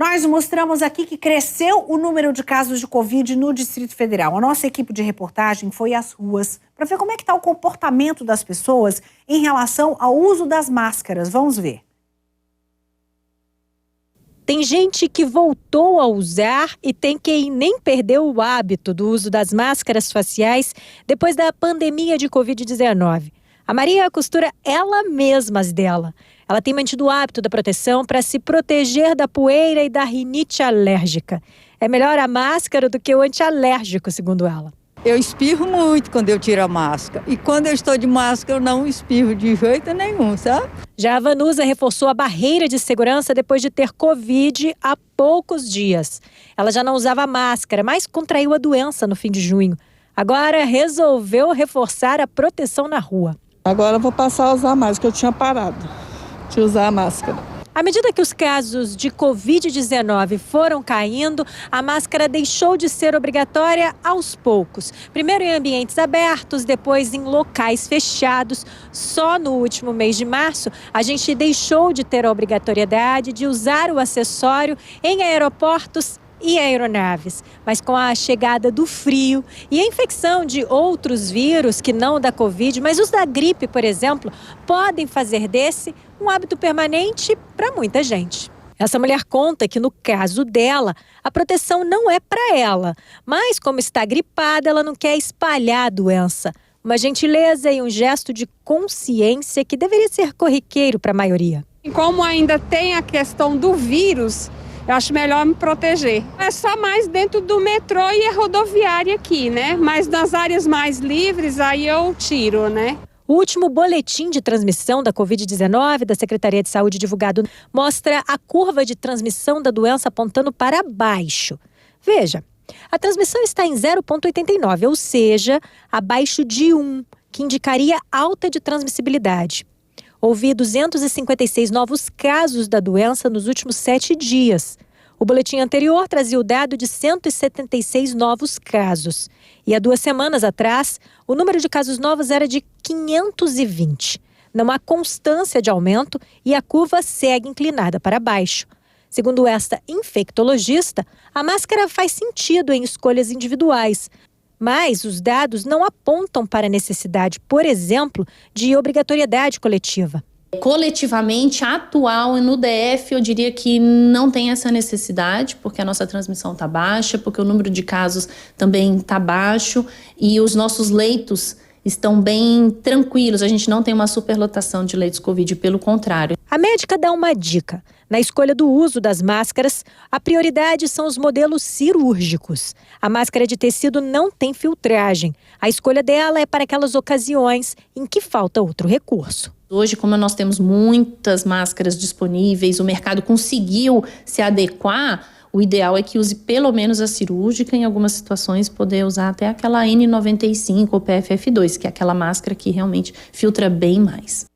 Nós mostramos aqui que cresceu o número de casos de Covid no Distrito Federal. A nossa equipe de reportagem foi às ruas para ver como é que está o comportamento das pessoas em relação ao uso das máscaras. Vamos ver. Tem gente que voltou a usar e tem quem nem perdeu o hábito do uso das máscaras faciais depois da pandemia de Covid-19. A Maria costura ela mesma as dela. Ela tem mantido o hábito da proteção para se proteger da poeira e da rinite alérgica. É melhor a máscara do que o antialérgico, segundo ela. Eu espirro muito quando eu tiro a máscara. E quando eu estou de máscara, eu não espirro de jeito nenhum, sabe? Já a Vanusa reforçou a barreira de segurança depois de ter Covid há poucos dias. Ela já não usava máscara, mas contraiu a doença no fim de junho. Agora resolveu reforçar a proteção na rua. Agora eu vou passar a usar mais, que eu tinha parado de usar a máscara. À medida que os casos de Covid-19 foram caindo, a máscara deixou de ser obrigatória aos poucos. Primeiro em ambientes abertos, depois em locais fechados. Só no último mês de março, a gente deixou de ter a obrigatoriedade de usar o acessório em aeroportos e aeronaves. Mas com a chegada do frio e a infecção de outros vírus que não da Covid, mas os da gripe, por exemplo, podem fazer desse um hábito permanente para muita gente. Essa mulher conta que, no caso dela, a proteção não é para ela, mas como está gripada, ela não quer espalhar a doença. Uma gentileza e um gesto de consciência que deveria ser corriqueiro para a maioria. Como ainda tem a questão do vírus, eu acho melhor me proteger. É só mais dentro do metrô e a rodoviária aqui, né? Mas nas áreas mais livres, aí eu tiro, né? O último boletim de transmissão da Covid-19 da Secretaria de Saúde divulgado mostra a curva de transmissão da doença apontando para baixo. Veja, a transmissão está em 0,89, ou seja, abaixo de 1, que indicaria alta de transmissibilidade. Houve 256 novos casos da doença nos últimos 7 dias. O boletim anterior trazia o dado de 176 novos casos. E há 2 semanas atrás, o número de casos novos era de 520. Não há constância de aumento e a curva segue inclinada para baixo. Segundo esta infectologista, a máscara faz sentido em escolhas individuais. Mas os dados não apontam para a necessidade, por exemplo, de obrigatoriedade coletiva. Coletivamente, atual no DF, eu diria que não tem essa necessidade, porque a nossa transmissão está baixa, porque o número de casos também está baixo e os nossos leitos estão bem tranquilos. A gente não tem uma superlotação de leitos Covid, pelo contrário. A médica dá uma dica. Na escolha do uso das máscaras, a prioridade são os modelos cirúrgicos. A máscara de tecido não tem filtragem. A escolha dela é para aquelas ocasiões em que falta outro recurso. Hoje, como nós temos muitas máscaras disponíveis, o mercado conseguiu se adequar, o ideal é que use pelo menos a cirúrgica, em algumas situações poder usar até aquela N95 ou PFF2, que é aquela máscara que realmente filtra bem mais.